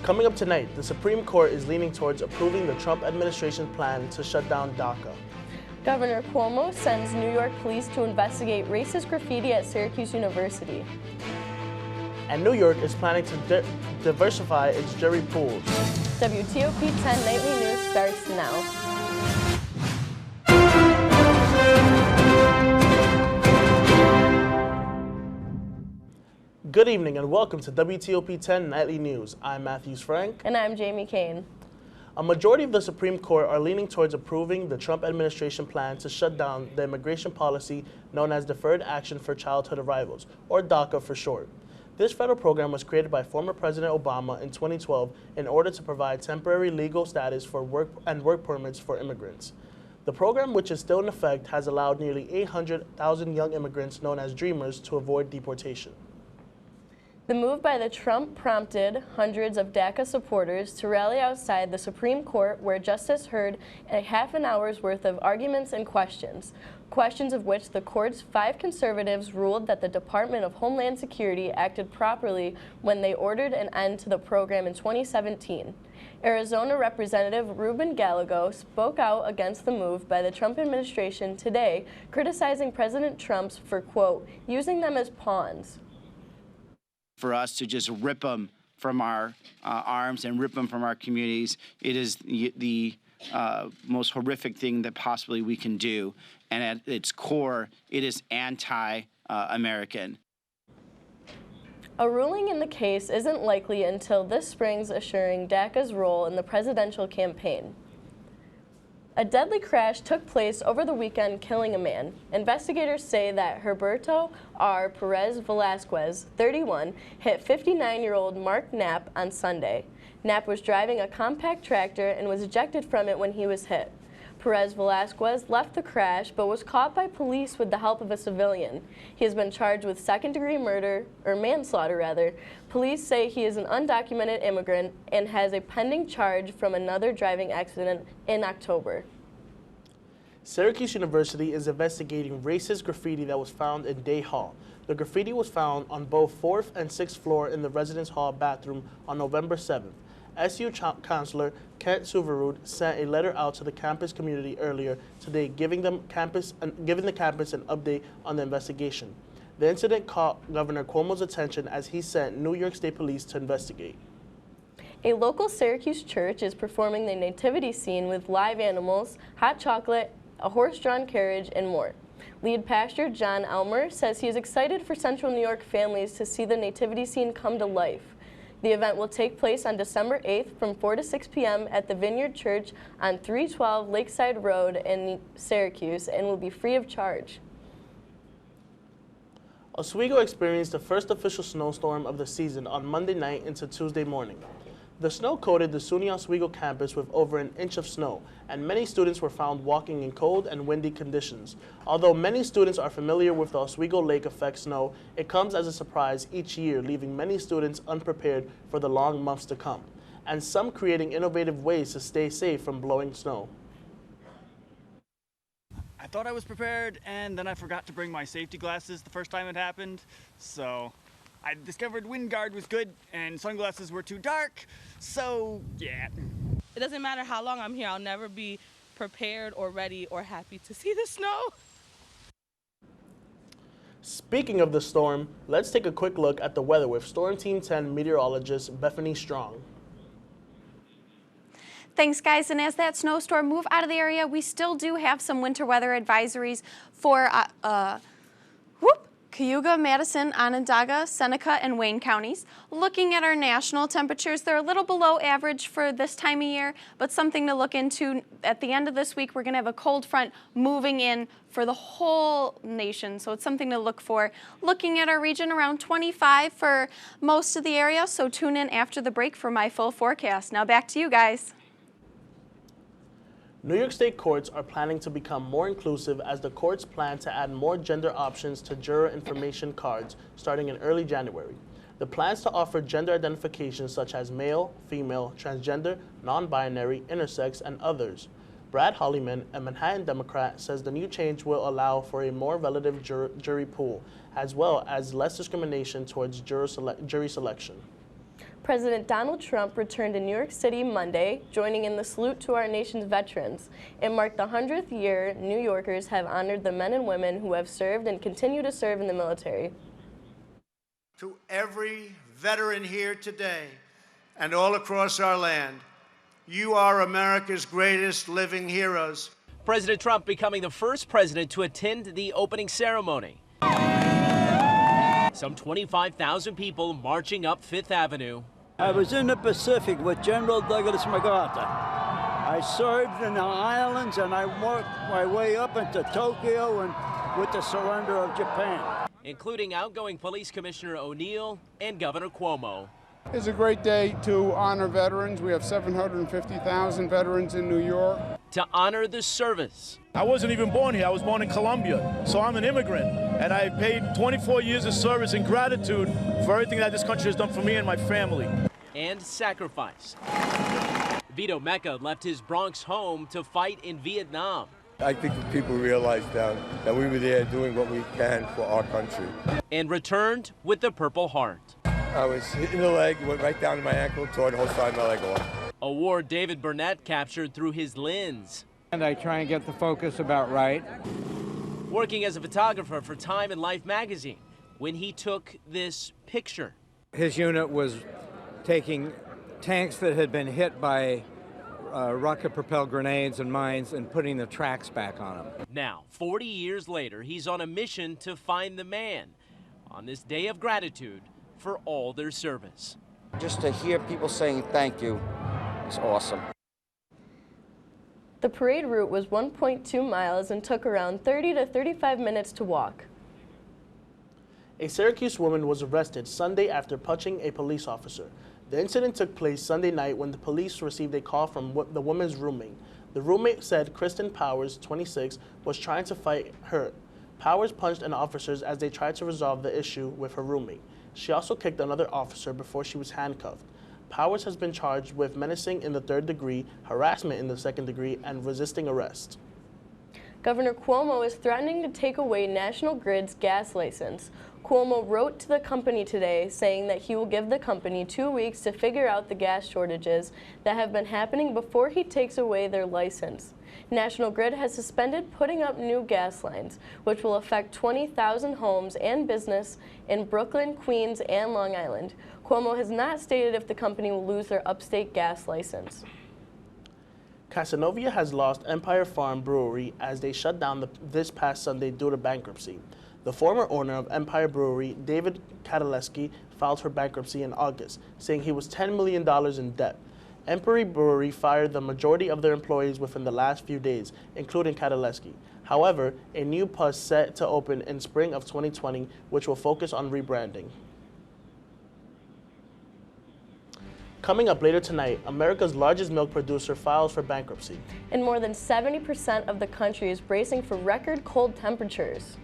Coming up tonight, the Supreme Court is leaning towards approving the Trump administration's plan to shut down DACA. Governor Cuomo sends New York police to investigate racist graffiti at Syracuse University. And New York is planning to diversify its jury pools. WTOP 10 Nightly News starts now. Good evening and welcome to WTOP 10 Nightly News. I'm Matthews Frank. And I'm Jamie Kane. A majority of the Supreme Court are leaning towards approving the Trump administration plan to shut down the immigration policy known as Deferred Action for Childhood Arrivals, or DACA for short. This federal program was created by former President Obama in 2012 in order to provide temporary legal status for work permits for immigrants. The program, which is still in effect, has allowed nearly 800,000 young immigrants known as Dreamers to avoid deportation. The move by the Trump prompted hundreds of DACA supporters to rally outside the Supreme Court, where justice heard a half an hour's worth of arguments and questions of which the court's 5 conservatives ruled that the Department of Homeland Security acted properly when they ordered an end to the program in 2017. Arizona Representative Ruben Gallego spoke out against the move by the Trump administration today, criticizing President Trump for, quote, using them as pawns. For us to just rip them from our arms and rip them from our communities, it is the most horrific thing that possibly we can do. And at its core, it is anti-American. A ruling in the case isn't likely until this spring's, assuring DACA's role in the presidential campaign. A deadly crash took place over the weekend, killing a man. Investigators say that Herberto R. Perez Velasquez, 31, hit 59-year-old Mark Knapp on Sunday. Knapp was driving a compact tractor and was ejected from it when he was hit. Perez Velasquez left the crash but was caught by police with the help of a civilian. He has been charged with second-degree murder, or manslaughter rather. Police say he is an undocumented immigrant and has a pending charge from another driving accident in October. Syracuse University is investigating racist graffiti that was found in Day Hall. The graffiti was found on both 4th and 6th floor in the residence hall bathroom on November 7th. SU Chancellor Kent Suverud sent a letter out to the campus community earlier today, giving the campus an update on the investigation. The incident caught Governor Cuomo's attention as he sent New York State Police to investigate. A local Syracuse church is performing the nativity scene with live animals, hot chocolate, a horse-drawn carriage, and more. Lead pastor John Elmer says he is excited for Central New York families to see the nativity scene come to life. The event will take place on December 8th from 4 to 6 p.m. at the Vineyard Church on 312 Lakeside Road in Syracuse and will be free of charge. Oswego experienced the first official snowstorm of the season on Monday night into Tuesday morning. The snow coated the SUNY Oswego campus with over an inch of snow, and many students were found walking in cold and windy conditions. Although many students are familiar with the Oswego Lake effect snow, it comes as a surprise each year, leaving many students unprepared for the long months to come, and some creating innovative ways to stay safe from blowing snow. I thought I was prepared, and then I forgot to bring my safety glasses the first time it happened, so I discovered wind guard was good and sunglasses were too dark, so yeah. It doesn't matter how long I'm here, I'll never be prepared or ready or happy to see the snow. Speaking of the storm, let's take a quick look at the weather with Storm Team 10 meteorologist Bethany Strong. Thanks, guys. And as that snowstorm moves out of the area, we still do have some winter weather advisories for Cayuga, Madison, Onondaga, Seneca, and Wayne counties. Looking at our national temperatures, they're a little below average for this time of year, but something to look into. At the end of this week, we're going to have a cold front moving in for the whole nation, so it's something to look for. Looking at our region, around 25 for most of the area, so tune in after the break for my full forecast. Now back to you guys. New York State courts are planning to become more inclusive as the courts plan to add more gender options to juror information cards starting in early January. The plans to offer gender identifications such as male, female, transgender, non-binary, intersex, and others. Brad Hollyman, a Manhattan Democrat, says the new change will allow for a more relative jury pool, as well as less discrimination towards jury selection. President Donald Trump returned to New York City Monday, joining in the salute to our nation's veterans. It marked the 100th year New Yorkers have honored the men and women who have served and continue to serve in the military. To every veteran here today and all across our land, you are America's greatest living heroes. President Trump becoming the first president to attend the opening ceremony. Some 25,000 people marching up Fifth Avenue. I was in the Pacific with General Douglas MacArthur. I served in the islands and I worked my way up into Tokyo and with the surrender of Japan. Including outgoing Police Commissioner O'Neill and Governor Cuomo. It's a great day to honor veterans. We have 750,000 veterans in New York. To honor the service. I wasn't even born here. I was born in Colombia, so I'm an immigrant. And I paid 24 years of service in gratitude for everything that this country has done for me and my family. And sacrifice. Vito Mecca left his Bronx home to fight in Vietnam. I think that people realize that we were there doing what we can for our country. And returned with the Purple Heart. I was hit in the leg, went right down to my ankle, tore the whole side of my leg off. A war David Burnett captured through his lens. And I try and get the focus about right. Working as a photographer for Time and Life magazine when he took this picture. His unit was taking tanks that had been hit by rocket-propelled grenades and mines and putting the tracks back on them. Now, 40 years later, he's on a mission to find the man on this day of gratitude for all their service. Just to hear people saying thank you is awesome. The parade route was 1.2 miles and took around 30 to 35 minutes to walk. A Syracuse woman was arrested Sunday after punching a police officer. The incident took place Sunday night when the police received a call from the woman's roommate. The roommate said Kristen Powers, 26, was trying to fight her. Powers punched an officer as they tried to resolve the issue with her roommate. She also kicked another officer before she was handcuffed. Powers has been charged with menacing in the 3rd degree, harassment in the 2nd degree, and resisting arrest. Governor Cuomo is threatening to take away National Grid's gas license. Cuomo wrote to the company today saying that he will give the company 2 weeks to figure out the gas shortages that have been happening before he takes away their license. National Grid has suspended putting up new gas lines, which will affect 20,000 homes and business in Brooklyn, Queens, and Long Island. Cuomo has not stated if the company will lose their upstate gas license. Casanova has lost Empire Farm Brewery as they shut down this past Sunday due to bankruptcy. The former owner of Empire Brewery, David Kadaleski, filed for bankruptcy in August, saying he was $10 million in debt. Empire Brewery fired the majority of their employees within the last few days, including Kadaleski. However, a new pub is set to open in spring of 2020, which will focus on rebranding. Coming up later tonight, America's largest milk producer files for bankruptcy. And more than 70% of the country is bracing for record cold temperatures.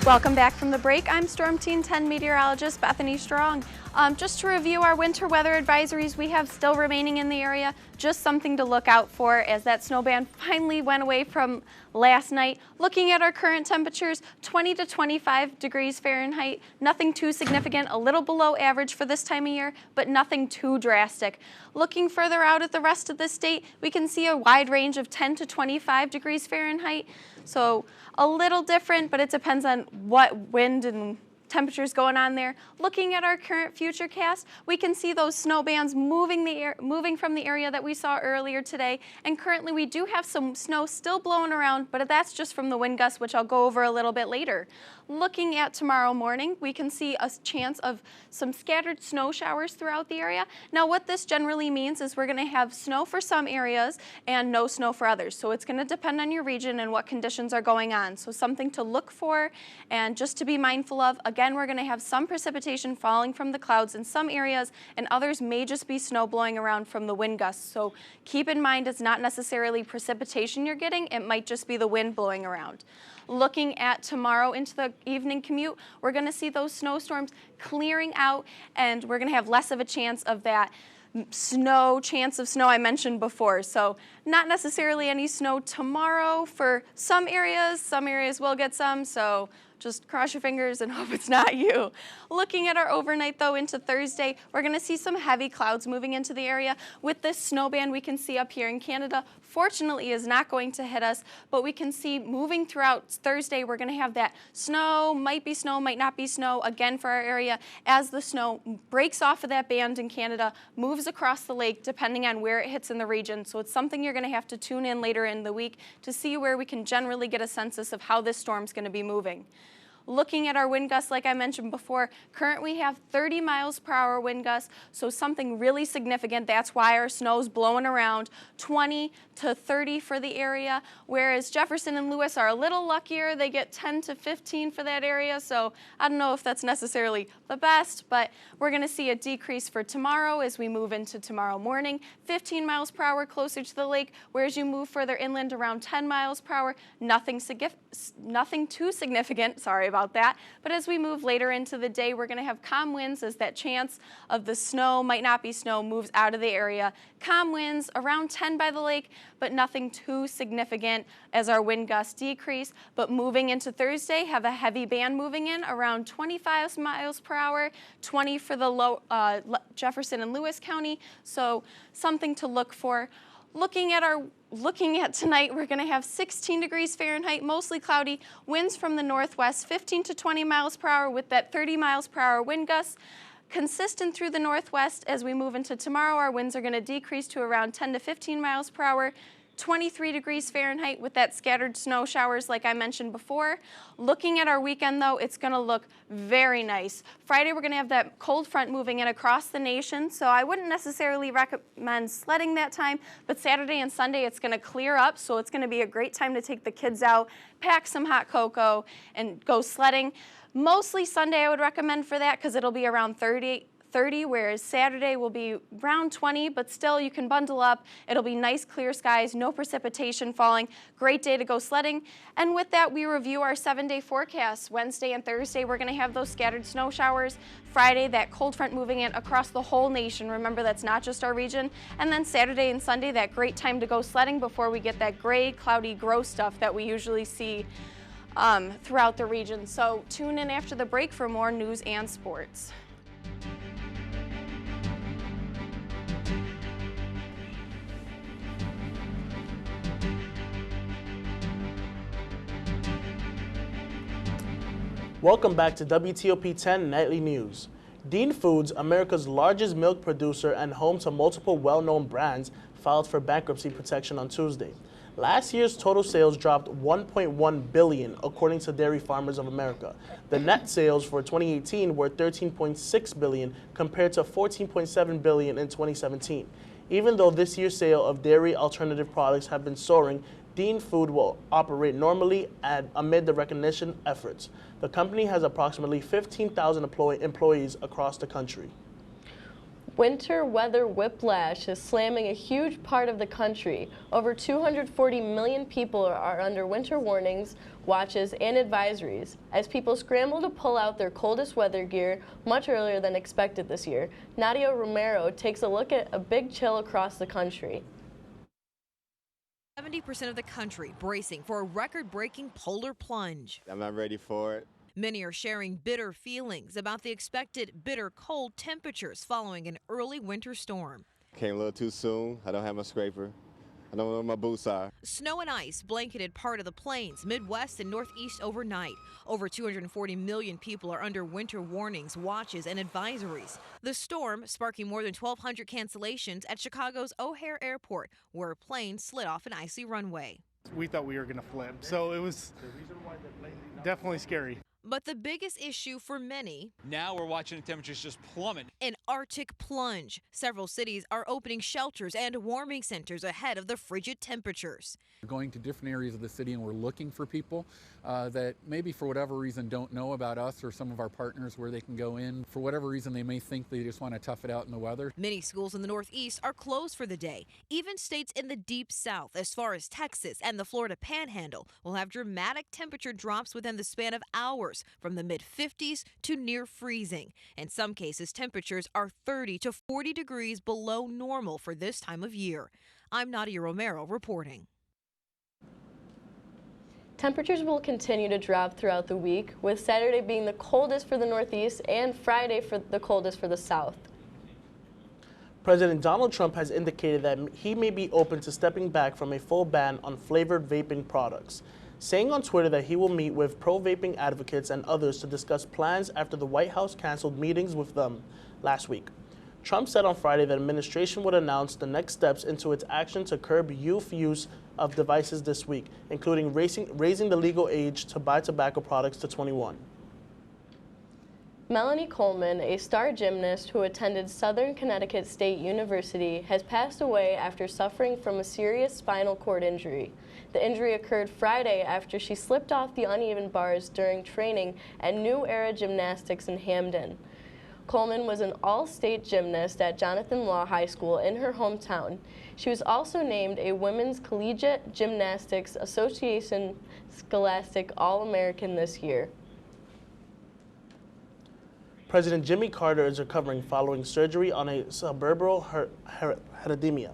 Welcome back from the break. I'm Storm Team 10 meteorologist Bethany Strong. Just to review our winter weather advisories we have still remaining in the area, just something to look out for as that snow band finally went away from last night. Looking at our current temperatures, 20 to 25 degrees Fahrenheit, nothing too significant, a little below average for this time of year, but nothing too drastic. Looking further out at the rest of the state, we can see a wide range of 10 to 25 degrees Fahrenheit. So a little different, but it depends on what wind and temperatures going on there. Looking at our current future cast, we can see those snow bands moving from the area that we saw earlier today. And currently we do have some snow still blowing around, but that's just from the wind gusts, which I'll go over a little bit later. Looking at tomorrow morning, we can see a chance of some scattered snow showers throughout the area. Now what this generally means is we're going to have snow for some areas and no snow for others. So it's going to depend on your region and what conditions are going on. So something to look for and just to be mindful of. Again, again, we're going to have some precipitation falling from the clouds in some areas, and others may just be snow blowing around from the wind gusts. So keep in mind it's not necessarily precipitation you're getting, it might just be the wind blowing around. Looking at tomorrow into the evening commute, we're going to see those snowstorms clearing out, and we're going to have less of a chance of that chance of snow I mentioned before. So not necessarily any snow tomorrow for some areas will get some, so just cross your fingers and hope it's not you. Looking at our overnight though into Thursday, we're going to see some heavy clouds moving into the area. With this snow band we can see up here in Canada, fortunately is not going to hit us, but we can see moving throughout Thursday we're going to have that snow, might be snow, might not be snow again for our area as the snow breaks off of that band in Canada, moves across the lake depending on where it hits in the region. So it's something you're going to have to tune in later in the week to see where we can generally get a census of how this storm's going to be moving. Looking at our wind gusts, like I mentioned before, currently we have 30 miles per hour wind gusts, so something really significant. That's why our snow's blowing around 20 to 30 for the area, whereas Jefferson and Lewis are a little luckier. They get 10 to 15 for that area, so I don't know if that's necessarily the best, but we're going to see a decrease for tomorrow as we move into tomorrow morning. 15 miles per hour closer to the lake, whereas you move further inland around 10 miles per hour. Nothing too significant, sorry about that. But as we move later into the day, we're going to have calm winds as that chance of the snow, might not be snow, moves out of the area. Calm winds around 10 by the lake, but nothing too significant as our wind gusts decrease. But moving into Thursday, have a heavy band moving in around 25 miles per hour, 20 for the Jefferson and Lewis County. So something to look for. Looking at tonight, we're going to have 16 degrees Fahrenheit, mostly cloudy, winds from the northwest, 15 to 20 miles per hour with that 30 miles per hour wind gusts. Consistent through the northwest as we move into tomorrow, our winds are going to decrease to around 10 to 15 miles per hour. 23 degrees Fahrenheit with that scattered snow showers like I mentioned before. Looking at our weekend though, it's going to look very nice. Friday we're going to have that cold front moving in across the nation, so I wouldn't necessarily recommend sledding that time, but Saturday and Sunday it's going to clear up, so it's going to be a great time to take the kids out, pack some hot cocoa, and go sledding. Mostly Sunday I would recommend for that because it'll be around 30, whereas Saturday will be around 20, but still you can bundle up. It'll be nice clear skies, no precipitation falling. Great day to go sledding. And with that, we review our 7-day forecast. Wednesday and Thursday, we're going to have those scattered snow showers. Friday, that cold front moving in across the whole nation. Remember, that's not just our region. And then Saturday and Sunday, that great time to go sledding before we get that gray, cloudy, gross stuff that we usually see throughout the region. So tune in after the break for more news and sports. Welcome back to WTOP 10 Nightly News. Dean Foods, America's largest milk producer and home to multiple well-known brands, filed for bankruptcy protection on Tuesday. Last year's total sales dropped $1.1 billion, according to Dairy Farmers of America. The net sales for 2018 were $13.6 billion compared to $14.7 billion in 2017. Even though this year's sale of dairy alternative products have been soaring, Dean Food will operate normally amid the recognition efforts. The company has approximately 15,000 employees across the country. Winter weather whiplash is slamming a huge part of the country. Over 240 million people are under winter warnings, watches, and advisories as people scramble to pull out their coldest weather gear much earlier than expected this year. Nadia Romero takes a look at a big chill across the country. 70% of the country bracing for a record-breaking polar plunge. I'm not ready for it. Many are sharing bitter feelings about the expected bitter cold temperatures following an early winter storm. Came a little too soon. I don't have my scraper. I don't know where my boots are. Snow and ice blanketed part of the plains, Midwest, and Northeast overnight. Over 240 million people are under winter warnings, watches, and advisories. The storm sparking more than 1,200 cancellations at Chicago's O'Hare Airport, where a plane slid off an icy runway. We thought we were going to flip, so it was definitely scary. But the biggest issue for many, now we're watching the temperatures just plummet. An Arctic plunge. Several cities are opening shelters and warming centers ahead of the frigid temperatures. We're going to different areas of the city and we're looking for people that maybe for whatever reason don't know about us or some of our partners where they can go in. For whatever reason they may think they just want to tough it out in the weather. Many schools in the Northeast are closed for the day. Even states in the deep South, as far as Texas and the Florida Panhandle, will have dramatic temperature drops within the span of hours, from the mid-50s to near freezing. In some cases, temperatures are 30 to 40 degrees below normal for this time of year. I'm Nadia Romero reporting. Temperatures will continue to drop throughout the week, with Saturday being the coldest for the Northeast and Friday for the coldest for the South. President Donald Trump has indicated that he may be open to stepping back from a full ban on flavored vaping products, saying on Twitter that he will meet with pro-vaping advocates and others to discuss plans after the White House canceled meetings with them last week. Trump said on Friday that the administration would announce the next steps into its action to curb youth use of devices this week, including raising the legal age to buy tobacco products to 21. Melanie Coleman, a star gymnast who attended Southern Connecticut State University, has passed away after suffering from a serious spinal cord injury. The injury occurred Friday after she slipped off the uneven bars during training at New Era Gymnastics in Hamden. Coleman was an all-state gymnast at Jonathan Law High School in her hometown. She was also named a Women's Collegiate Gymnastics Association Scholastic All-American this year. President Jimmy Carter is recovering following surgery on a cerebral herniation.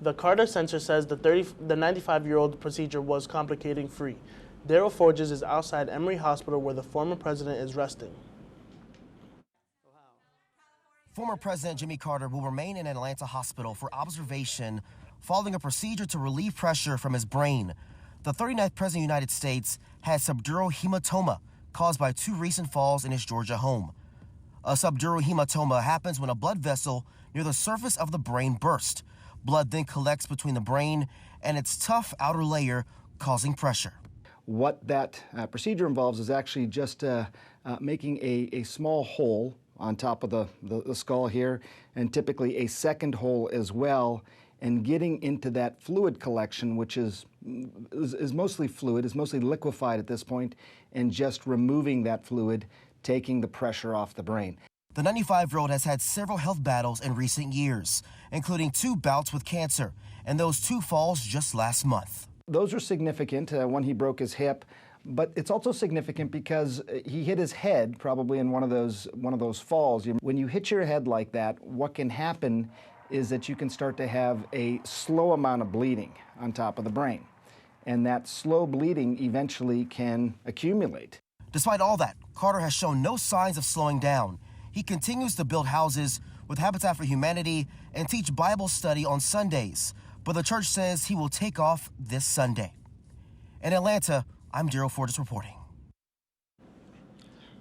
The Carter Center says the 95-year-old procedure was complicating-free. Daryl Forges is outside Emory Hospital where the former president is resting. Former President Jimmy Carter will remain in an Atlanta hospital for observation following a procedure to relieve pressure from his brain. The 39th President of the United States had subdural hematoma caused by 2 recent falls in his Georgia home. A subdural hematoma happens when a blood vessel near the surface of the brain bursts. Blood then collects between the brain and its tough outer layer, causing pressure. What that procedure involves is actually just making a small hole on top of the skull here, and typically a second hole as well, and getting into that fluid collection, which is mostly fluid, is mostly liquefied at this point, and just removing that fluid, taking the pressure off the brain. The 95-year-old has had several health battles in recent years, including 2 bouts with cancer, and those 2 falls just last month. Those are significant. One, he broke his hip, but it's also significant because he hit his head probably in one of those falls. When you hit your head like that, what can happen is that you can start to have a slow amount of bleeding on top of the brain, and that slow bleeding eventually can accumulate. Despite all that, Carter has shown no signs of slowing down. He continues to build houses with Habitat for Humanity and teach Bible study on Sundays, but the church says he will take off this Sunday. In Atlanta, I'm Daryl Fortis reporting.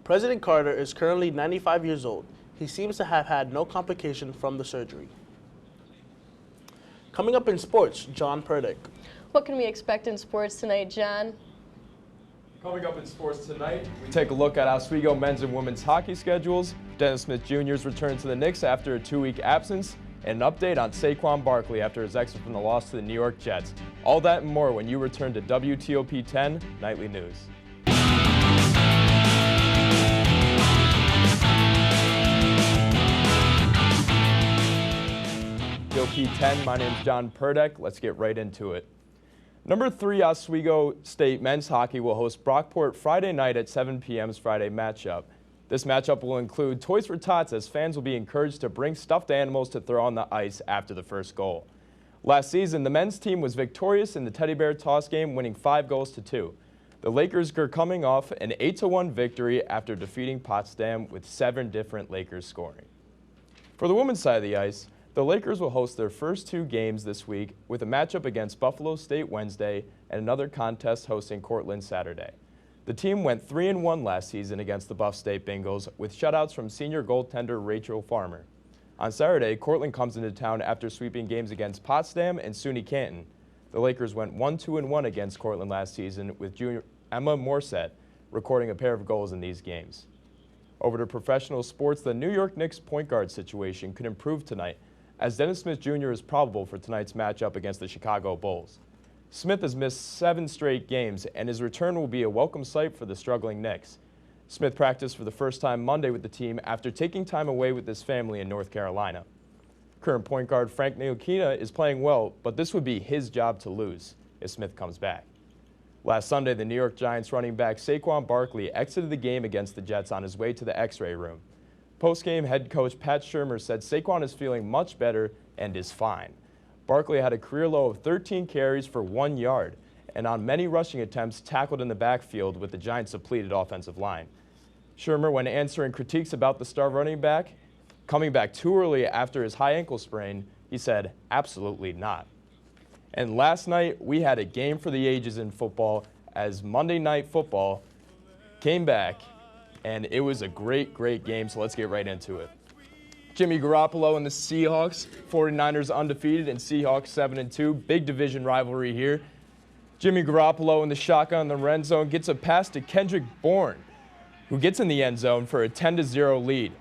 President Carter is currently 95 years old. He seems to have had no complication from the surgery. Coming up in sports, John Purdick. What can we expect in sports tonight, John? Coming up in sports tonight, we take a look at Oswego men's and women's hockey schedules, Dennis Smith Jr.'s return to the Knicks after a 2-week absence, and an update on Saquon Barkley after his exit from the loss to the New York Jets. All that and more when you return to WTOP 10 Nightly News. WTOP 10, my name's John Purdick. Let's get right into it. Number 3 Oswego State men's hockey will host Brockport Friday night at 7 p.m.'s Friday matchup. This matchup will include Toys for Tots, as fans will be encouraged to bring stuffed animals to throw on the ice after the first goal. Last season, the men's team was victorious in the Teddy Bear toss game, winning 5-2. The Lakers are coming off an 8-1 victory after defeating Potsdam with 7 different Lakers scoring. For the women's side of the ice, the Lakers will host their first 2 games this week with a matchup against Buffalo State Wednesday and another contest hosting Cortland Saturday. The team went 3-1 last season against the Buff State Bengals with shutouts from senior goaltender Rachel Farmer. On Saturday, Cortland comes into town after sweeping games against Potsdam and SUNY Canton. The Lakers went 1-2-1 against Cortland last season with junior Emma Morset, recording a pair of goals in these games. Over to professional sports, the New York Knicks point guard situation could improve tonight, as Dennis Smith Jr. is probable for tonight's matchup against the Chicago Bulls. Smith has missed 7 straight games, and his return will be a welcome sight for the struggling Knicks. Smith practiced for the first time Monday with the team after taking time away with his family in North Carolina. Current point guard Frank Ntilikina is playing well, but this would be his job to lose if Smith comes back. Last Sunday, the New York Giants running back Saquon Barkley exited the game against the Jets on his way to the X-ray room. Post-game, head coach Pat Shurmur said Saquon is feeling much better and is fine. Barkley had a career low of 13 carries for 1 yard, and on many rushing attempts tackled in the backfield with the Giants' depleted offensive line. Shurmur, when answering critiques about the star running back coming back too early after his high ankle sprain, he said, "Absolutely not." And last night, we had a game for the ages in football as Monday Night Football came back, and it was a great, great game, so let's get right into it. Jimmy Garoppolo and the Seahawks, 49ers undefeated and Seahawks 7-2. Big division rivalry here. Jimmy Garoppolo in the shotgun in the red zone gets a pass to Kendrick Bourne, who gets in the end zone for a 10-0 lead.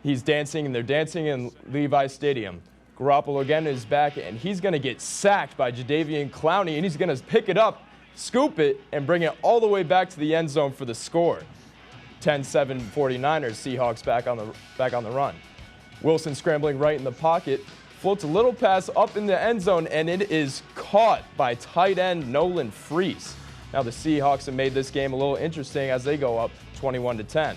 He's dancing, and they're dancing in Levi Stadium. Garoppolo again is back, and he's going to get sacked by Jadeveon Clowney, and he's going to pick it up, scoop it, and bring it all the way back to the end zone for the score. 10-7 49ers, Seahawks back on the run. Wilson scrambling right in the pocket, floats a little pass up in the end zone, and it is caught by tight end Nolan Freese. Now the Seahawks have made this game a little interesting as they go up 21-10.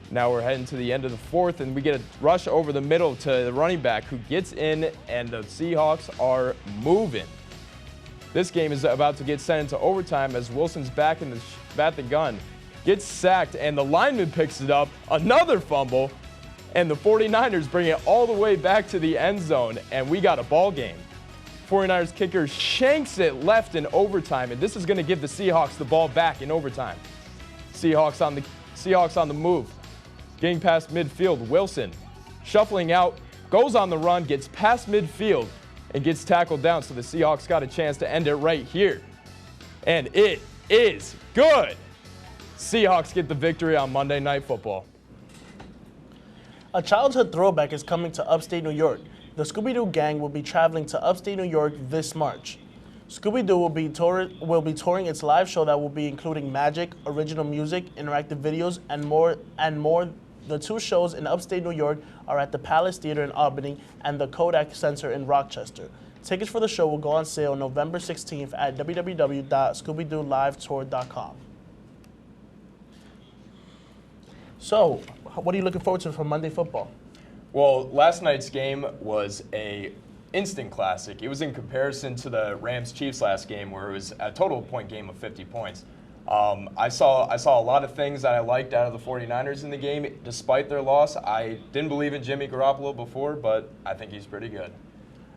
Now we're heading to the end of the fourth, and we get a rush over the middle to the running back who gets in, and the Seahawks are moving. This game is about to get sent into overtime as Wilson's back in the gun, gets sacked, and the lineman picks it up, another fumble, and the 49ers bring it all the way back to the end zone, and we got a ball game. 49ers kicker shanks it left in overtime, and this is going to give the Seahawks the ball back in overtime. Seahawks on the move. Getting past midfield, Wilson shuffling out, goes on the run, gets past midfield, and gets tackled down, so the Seahawks got a chance to end it right here. And it is good. Seahawks get the victory on Monday Night Football. A childhood throwback is coming to upstate New York. The Scooby-Doo gang will be traveling to upstate New York this March. Scooby-Doo will be touring its live show that will be including magic, original music, interactive videos, and more. The 2 shows in upstate New York are at the Palace Theater in Albany and the Kodak Center in Rochester. Tickets for the show will go on sale November 16th at www.scoobydoolivetour.com. So, what are you looking forward to for Monday football? Well, last night's game was a instant classic. It was in comparison to the Rams-Chiefs last game, where it was a total point game of 50 points. I saw a lot of things that I liked out of the 49ers in the game. Despite their loss, I didn't believe in Jimmy Garoppolo before, but I think he's pretty good.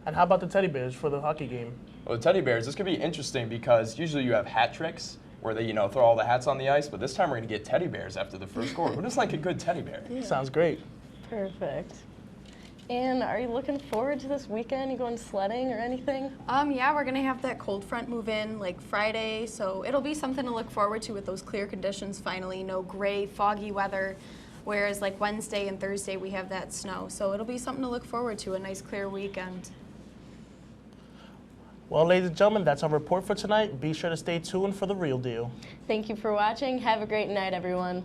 And how about the Teddy Bears for the hockey game? Well, the Teddy Bears, this could be interesting because usually you have hat tricks where they, throw all the hats on the ice, but this time we're going to get teddy bears after the first score. Who doesn't like a good teddy bear? Yeah. Sounds great. Perfect. And are you looking forward to this weekend? You going sledding or anything? Yeah, we're gonna have that cold front move in like Friday, so it'll be something to look forward to with those clear conditions finally. No gray, foggy weather, whereas like Wednesday and Thursday we have that snow. So it'll be something to look forward to, a nice clear weekend. Well, ladies and gentlemen, that's our report for tonight. Be sure to stay tuned for The Real Deal. Thank you for watching. Have a great night, everyone.